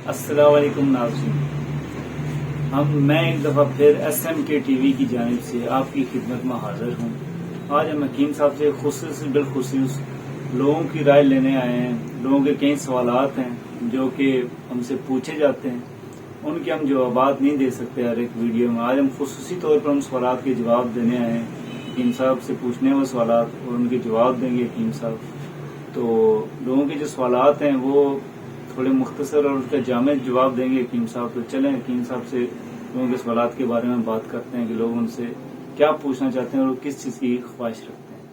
السلام علیکم ناظرین، میں ایک دفعہ پھر SMK TV کی جانب سے آپ کی خدمت میں حاضر ہوں۔ آج ہم حکیم صاحب سے بالخصوص لوگوں کی رائے لینے آئے ہیں۔ لوگوں کے کئی سوالات ہیں جو کہ ہم سے پوچھے جاتے ہیں، ان کے ہم جوابات نہیں دے سکتے ہر ایک ویڈیو میں۔ آج ہم خصوصی طور پر ان سوالات کے جواب دینے آئے ہیں۔ حکیم صاحب سے پوچھنے وہ سوالات اور ان کے جواب دیں گے حکیم صاحب۔ تو لوگوں کے جو سوالات ہیں وہ تھوڑے مختصر اور اس کا جامع جواب دیں گے حکیم صاحب۔ تو چلیں حکیم صاحب سے لوگوں کے سوالات کے بارے میں بات کرتے ہیں کہ لوگ ان سے کیا پوچھنا چاہتے ہیں اور کس چیز کی خواہش رکھتے ہیں۔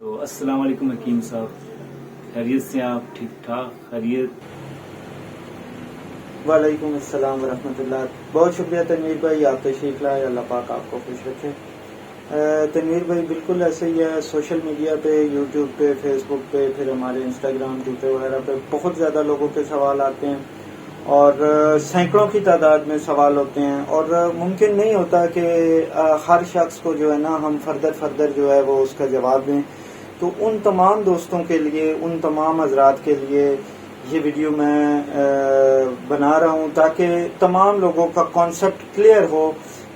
تو السلام علیکم حکیم صاحب، خیریت سے آپ؟ ٹھیک ٹھاک خیریت؟ وعلیکم السلام ورحمۃ اللہ۔ بہت شکریہ تنویر بھائی، آپ تشریف لائے، اللہ پاک آپ کو خوش رکھے۔ تنویر بھائی بالکل ایسے ہی ہے، سوشل میڈیا پہ، یوٹیوب پہ، فیس بک پہ، پھر ہمارے انسٹاگرام، ٹویٹر وغیرہ پہ بہت زیادہ لوگوں کے سوال آتے ہیں اور سینکڑوں کی تعداد میں سوال ہوتے ہیں، اور ممکن نہیں ہوتا کہ ہر شخص کو جو ہے نا ہم فردر جو ہے وہ اس کا جواب دیں۔ تو ان تمام دوستوں کے لیے، ان تمام حضرات کے لیے یہ ویڈیو میں بنا رہا ہوں تاکہ تمام لوگوں کا کانسیپٹ کلیئر ہو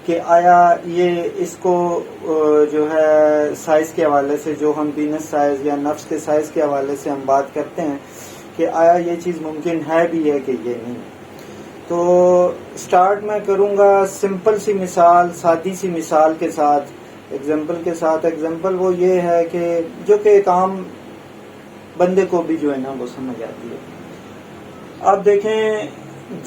کہ آیا یہ اس کو جو ہے سائز کے حوالے سے، جو ہم پینس سائز یا نفس کے سائز کے حوالے سے ہم بات کرتے ہیں، کہ آیا یہ چیز ممکن ہے بھی ہے کہ یہ نہیں۔ تو سٹارٹ میں کروں گا سمپل سی مثال، سادی سی مثال کے ساتھ، ایگزامپل کے ساتھ۔ ایگزامپل وہ یہ ہے کہ جو کہ ایک عام بندے کو بھی جو ہے نا وہ سمجھ آتی ہے۔ آپ دیکھیں،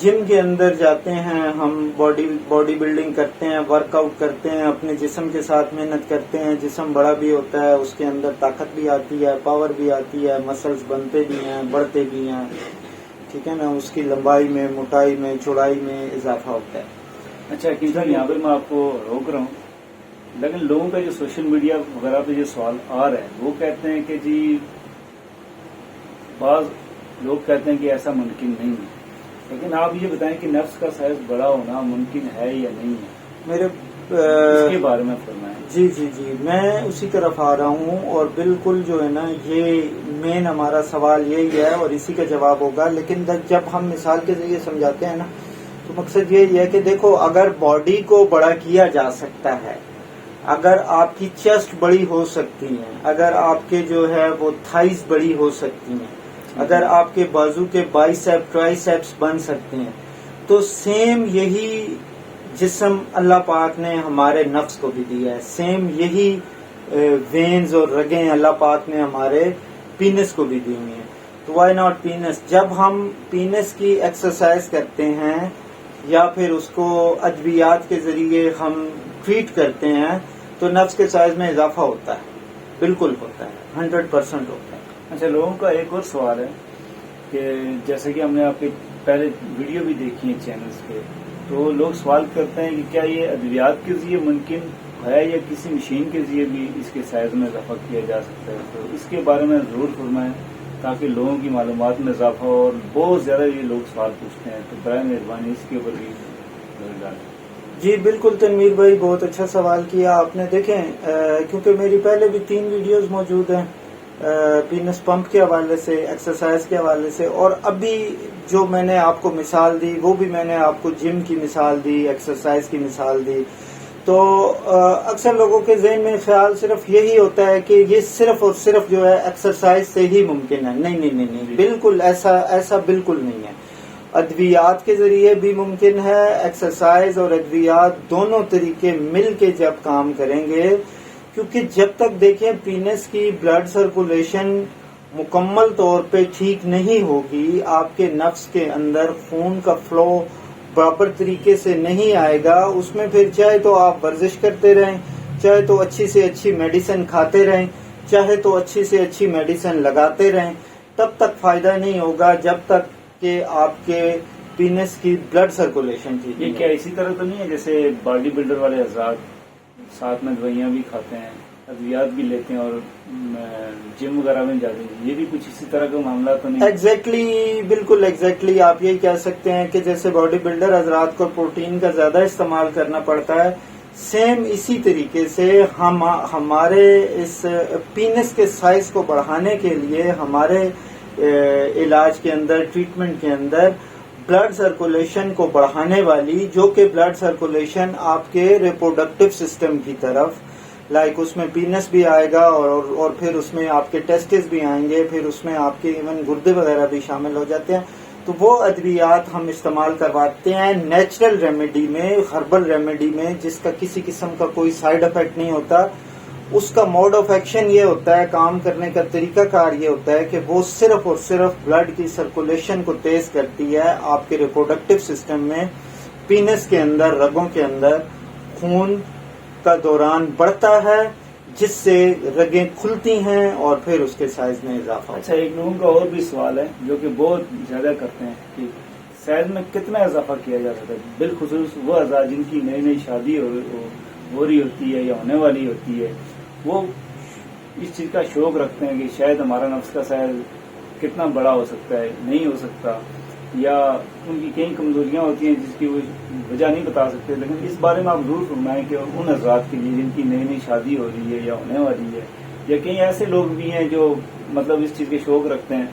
جم کے اندر جاتے ہیں ہم، باڈی بلڈنگ کرتے ہیں، ورک آؤٹ کرتے ہیں، اپنے جسم کے ساتھ محنت کرتے ہیں، جسم بڑا بھی ہوتا ہے، اس کے اندر طاقت بھی آتی ہے، پاور بھی آتی ہے، مسلز بنتے بھی ہیں، بڑھتے بھی ہیں، ٹھیک ہے نا، اس کی لمبائی میں، موٹائی میں، چوڑائی میں اضافہ ہوتا ہے۔ اچھا حکیم صاحب، یہاں پہ میں آپ کو روک رہا ہوں، لیکن لوگوں کا جو سوشل میڈیا وغیرہ پہ جو سوال آ رہے ہیں وہ کہتے ہیں کہ جی، بعض لوگ کہتے ہیں کہ ایسا ممکن نہیں ہے، لیکن آپ یہ بتائیں کہ نفس کا سائز بڑا ہونا ممکن ہے یا نہیں ہے؟ اس کے بارے میں فرمائیں۔ جی، میں اسی طرف آ رہا ہوں، اور بالکل جو ہے نا یہ مین ہمارا سوال یہی ہے اور اسی کا جواب ہوگا۔ لیکن جب ہم مثال کے ذریعے سمجھاتے ہیں نا تو مقصد یہی ہے کہ دیکھو، اگر باڈی کو بڑا کیا جا سکتا ہے، اگر آپ کی چیسٹ بڑی ہو سکتی ہے، اگر آپ کے جو ہے وہ تھائز بڑی ہو سکتی ہیں، اگر آپ کے بازو کے بائیسیپ ٹرائیسیپس بن سکتے ہیں، تو سیم یہی جسم اللہ پاک نے ہمارے نفس کو بھی دیا ہے، سیم یہی وینز اور رگیں اللہ پاک نے ہمارے پینس کو بھی دی ہوئی ہیں۔ تو وائی ناٹ پینس؟ جب ہم پینس کی ایکسرسائز کرتے ہیں یا پھر اس کو ادویات کے ذریعے ہم ٹریٹ کرتے ہیں تو نفس کے سائز میں اضافہ ہوتا ہے، بالکل ہوتا ہے، 100% ہوتا ہے۔ اچھا، لوگوں کا ایک اور سوال ہے کہ جیسے کہ ہم نے آپ کے پہلے ویڈیو بھی دیکھی ہے چینلز پہ، تو لوگ سوال کرتے ہیں کہ کیا یہ ادویات کے ذریعے ممکن ہے یا کسی مشین کے ذریعے بھی اس کے سائز میں اضافہ کیا جا سکتا ہے؟ تو اس کے بارے میں ضرور فرمائیں تاکہ لوگوں کی معلومات میں اضافہ ہو، اور بہت زیادہ یہ لوگ سوال پوچھتے ہیں، تو برائے مہربانی اس کے اوپر بھی نظر ڈالیں۔ جی بالکل تنویر بھائی، بہت اچھا سوال کیا آپ نے۔ دیکھیں، کیونکہ میری پہلے بھی 3 ویڈیوز موجود ہیں پینس پمپ کے حوالے سے، ایکسرسائز کے حوالے سے، اور ابھی جو میں نے آپ کو مثال دی وہ بھی میں نے آپ کو جم کی مثال دی، ایکسرسائز کی مثال دی۔ تو اکثر لوگوں کے ذہن میں خیال صرف یہی ہوتا ہے کہ یہ صرف اور صرف جو ہے ایکسرسائز سے ہی ممکن ہے۔ نہیں، بالکل ایسا بالکل نہیں ہے۔ ادویات کے ذریعے بھی ممکن ہے، ایکسرسائز اور ادویات دونوں طریقے مل کے جب کام کریں گے، کیونکہ جب تک دیکھیں پینس کی بلڈ سرکولیشن مکمل طور پہ ٹھیک نہیں ہوگی، آپ کے نفس کے اندر خون کا فلو پراپر طریقے سے نہیں آئے گا، اس میں پھر چاہے تو آپ ورزش کرتے رہیں، چاہے تو اچھی سے اچھی میڈیسن کھاتے رہیں، چاہے تو اچھی سے اچھی میڈیسن لگاتے رہیں، تب تک فائدہ نہیں ہوگا جب تک کہ آپ کے پینس کی بلڈ سرکولیشن ٹھیک ہے۔ یہ کیا اسی طرح تو نہیں ہے جیسے باڈی بلڈر والے حضرات ساتھ میں دوائیاں بھی کھاتے ہیں، ادویات بھی لیتے ہیں اور جم وغیرہ میں جاتے ہیں، یہ بھی کچھ اسی طرح کا معاملہ تو نہیں؟ ایگزیکٹلی، بالکل ایگزیکٹلی آپ یہی کہہ سکتے ہیں کہ جیسے باڈی بلڈر حضرات کو پروٹین کا زیادہ استعمال کرنا پڑتا ہے، سیم اسی طریقے سے ہمارے اس پینس کے سائز کو بڑھانے کے لیے ہمارے علاج کے اندر، ٹریٹمنٹ کے اندر بلڈ سرکولیشن کو بڑھانے والی، جو کہ بلڈ سرکولیشن آپ کے ریپروڈکٹیو سسٹم کی طرف، لائک اس میں پینس بھی آئے گا اور پھر اس میں آپ کے ٹیسٹس بھی آئیں گے، پھر اس میں آپ کے ایون گردے وغیرہ بھی شامل ہو جاتے ہیں. تو وہ ادویات ہم استعمال کرواتے ہیں نیچرل ریمیڈی میں، ہربل ریمیڈی میں، جس کا کسی قسم کا کوئی سائیڈ افیکٹ نہیں ہوتا. اس کا موڈ آف ایکشن یہ ہوتا ہے، کام کرنے کا طریقہ کار یہ ہوتا ہے کہ وہ صرف اور صرف بلڈ کی سرکولیشن کو تیز کرتی ہے. آپ کے ریپروڈکٹیو سسٹم میں، پینس کے اندر، رگوں کے اندر خون کا دوران بڑھتا ہے، جس سے رگیں کھلتی ہیں اور پھر اس کے سائز میں اضافہ ہوتا ہے. اچھا، ایک لوگوں کا اور بھی سوال ہے جو کہ بہت زیادہ کرتے ہیں کہ سائز میں کتنا اضافہ کیا جا سکتا ہے، بالخصوص وہ اعضاء جن کی نئی نئی شادی ہو رہی ہوتی ہے یا ہونے والی ہوتی ہے. وہ اس چیز کا شوق رکھتے ہیں کہ شاید ہمارا نفس کا سائز کتنا بڑا ہو سکتا ہے، نہیں ہو سکتا، یا ان کی کئی کمزوریاں ہوتی ہیں جس کی وہ وجہ نہیں بتا سکتے. لیکن اس بارے میں آپ ضرور فرمائیں کہ ان حضرات کے لیے جن کی نئی نئی شادی ہو رہی ہے یا ہونے والی ہے، یا کئی ایسے لوگ بھی ہیں جو مطلب اس چیز کے شوق رکھتے ہیں،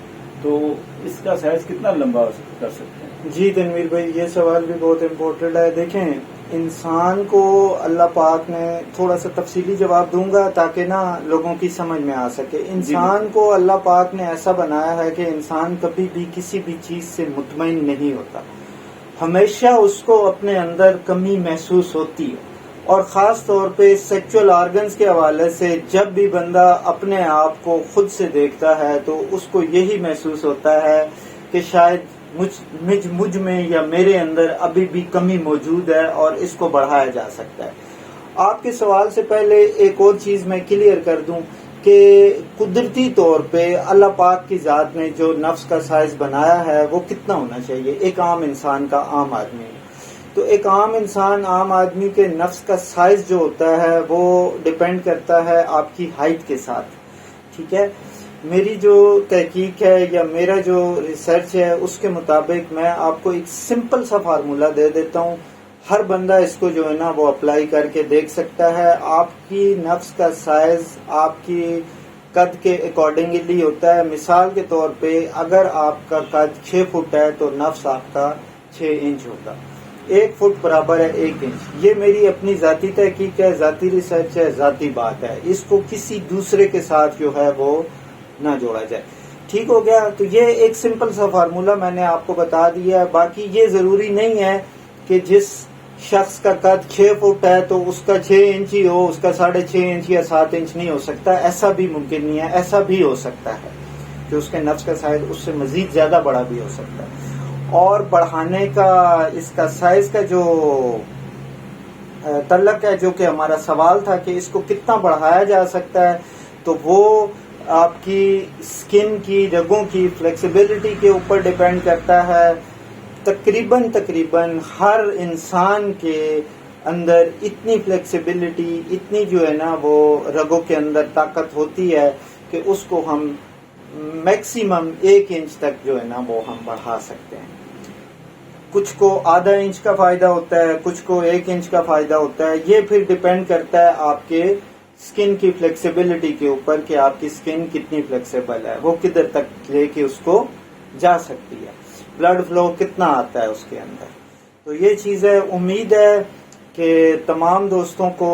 تو اس کا سائز کتنا لمبا کر سکتے ہیں؟ جی تنویر بھائی، یہ سوال بھی بہت امپورٹنٹ ہے. دیکھیں، انسان کو اللہ پاک نے، تھوڑا سا تفصیلی جواب دوں گا تاکہ نا لوگوں کی سمجھ میں آ سکے. انسان کو اللہ پاک نے ایسا بنایا ہے کہ انسان کبھی بھی کسی بھی چیز سے مطمئن نہیں ہوتا، ہمیشہ اس کو اپنے اندر کمی محسوس ہوتی ہے. اور خاص طور پہ سیکچول آرگنز کے حوالے سے جب بھی بندہ اپنے آپ کو خود سے دیکھتا ہے تو اس کو یہی محسوس ہوتا ہے کہ شاید مجھ میں یا میرے اندر ابھی بھی کمی موجود ہے اور اس کو بڑھایا جا سکتا ہے. آپ کے سوال سے پہلے ایک اور چیز میں کلیئر کر دوں کہ قدرتی طور پہ اللہ پاک کی ذات نے جو نفس کا سائز بنایا ہے وہ کتنا ہونا چاہیے ایک عام انسان کا، عام آدمی. تو ایک عام انسان، عام آدمی کے نفس کا سائز جو ہوتا ہے وہ ڈیپینڈ کرتا ہے آپ کی ہائٹ کے ساتھ. ٹھیک ہے، میری جو تحقیق ہے یا میرا جو ریسرچ ہے اس کے مطابق میں آپ کو ایک سمپل سا فارمولا دے دیتا ہوں. ہر بندہ اس کو جو ہے نا وہ اپلائی کر کے دیکھ سکتا ہے. آپ کی نفس کا سائز آپ کی قد کے اکارڈنگلی ہوتا ہے. مثال کے طور پہ اگر آپ کا قد 6 فٹ ہے تو نفس آپ کا 6 انچ ہوگا. 1 فٹ برابر ہے 1 انچ. یہ میری اپنی ذاتی تحقیق ہے، ذاتی ریسرچ ہے، ذاتی بات ہے. اس کو کسی دوسرے کے ساتھ جو ہے وہ نہ جوڑا جائے. ٹھیک ہو گیا؟ تو یہ ایک سمپل سا فارمولا میں نے آپ کو بتا دیا ہے. باقی یہ ضروری نہیں ہے کہ جس شخص کا قد 6 فٹ ہے تو اس کا 6 انچ ہی ہو، اس کا 6.5 انچ یا 7 انچ نہیں ہو سکتا. ایسا بھی ممکن نہیں ہے. ایسا بھی ہو سکتا ہے کہ اس کے نفس کا سائز اس سے مزید زیادہ بڑا بھی ہو سکتا ہے. اور بڑھانے کا، اس کا سائز کا جو تعلق ہے، جو کہ ہمارا سوال تھا کہ اس کو کتنا بڑھایا جا سکتا ہے، تو وہ آپ کی سکن کی، رگوں کی فلیکسیبلٹی کے اوپر ڈیپینڈ کرتا ہے. تقریباً ہر انسان کے اندر اتنی فلیکسیبلٹی، اتنی جو ہے نا وہ رگوں کے اندر طاقت ہوتی ہے کہ اس کو ہم میکسیمم 1 انچ تک جو ہے نا وہ ہم بڑھا سکتے ہیں. کچھ کو آدھا انچ کا فائدہ ہوتا ہے، کچھ کو 1 انچ کا فائدہ ہوتا ہے. یہ پھر ڈیپینڈ کرتا ہے آپ کے سکن کی فلیکسیبلٹی کے اوپر کہ آپ کی سکن کتنی فلیکسیبل ہے، وہ کدھر تک لے کے اس کو جا سکتی ہے، بلڈ فلو کتنا آتا ہے اس کے اندر. تو یہ چیز ہے. امید ہے کہ تمام دوستوں کو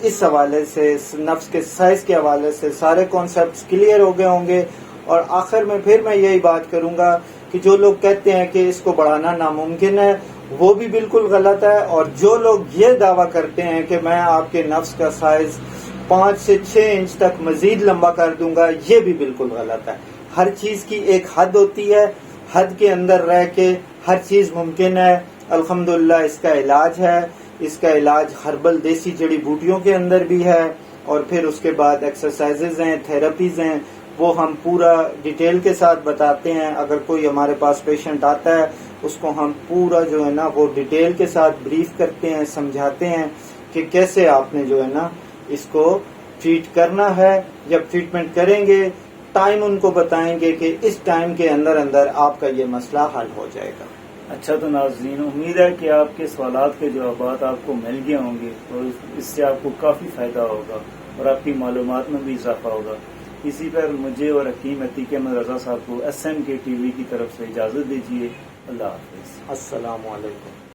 اس حوالے سے، نفس کے سائز کے حوالے سے سارے کانسیپٹس کلیئر ہو گئے ہوں گے. اور آخر میں پھر میں یہی بات کروں گا کہ جو لوگ کہتے ہیں کہ اس کو بڑھانا ناممکن ہے، وہ بھی بالکل غلط ہے. اور جو لوگ یہ دعویٰ کرتے ہیں کہ میں آپ کے نفس کا سائز 5 سے 6 انچ تک مزید لمبا کر دوں گا، یہ بھی بالکل غلط ہے. ہر چیز کی ایک حد ہوتی ہے، حد کے اندر رہ کے ہر چیز ممکن ہے. الحمدللہ اس کا علاج ہے. اس کا علاج ہربل دیسی جڑی بوٹیوں کے اندر بھی ہے. اور پھر اس کے بعد ایکسرسائزز ہیں، تھراپیز ہیں، وہ ہم پورا ڈیٹیل کے ساتھ بتاتے ہیں. اگر کوئی ہمارے پاس پیشنٹ آتا ہے اس کو ہم پورا جو ہے نا وہ ڈیٹیل کے ساتھ بریف کرتے ہیں، سمجھاتے ہیں کہ کیسے آپ نے جو ہے نا اس کو ٹریٹ کرنا ہے. جب ٹریٹمنٹ کریں گے، ٹائم ان کو بتائیں گے کہ اس ٹائم کے اندر آپ کا یہ مسئلہ حل ہو جائے گا. اچھا، تو ناظرین، امید ہے کہ آپ کے سوالات کے جوابات آپ کو مل گئے ہوں گے اور اس سے آپ کو کافی فائدہ ہوگا اور آپ کی معلومات میں بھی اضافہ ہوگا. اسی پر مجھے اور حکیم عتیق احمد رضا صاحب کو SMK TV کی طرف سے اجازت دیجیے. اللہ حافظ. السلام علیکم.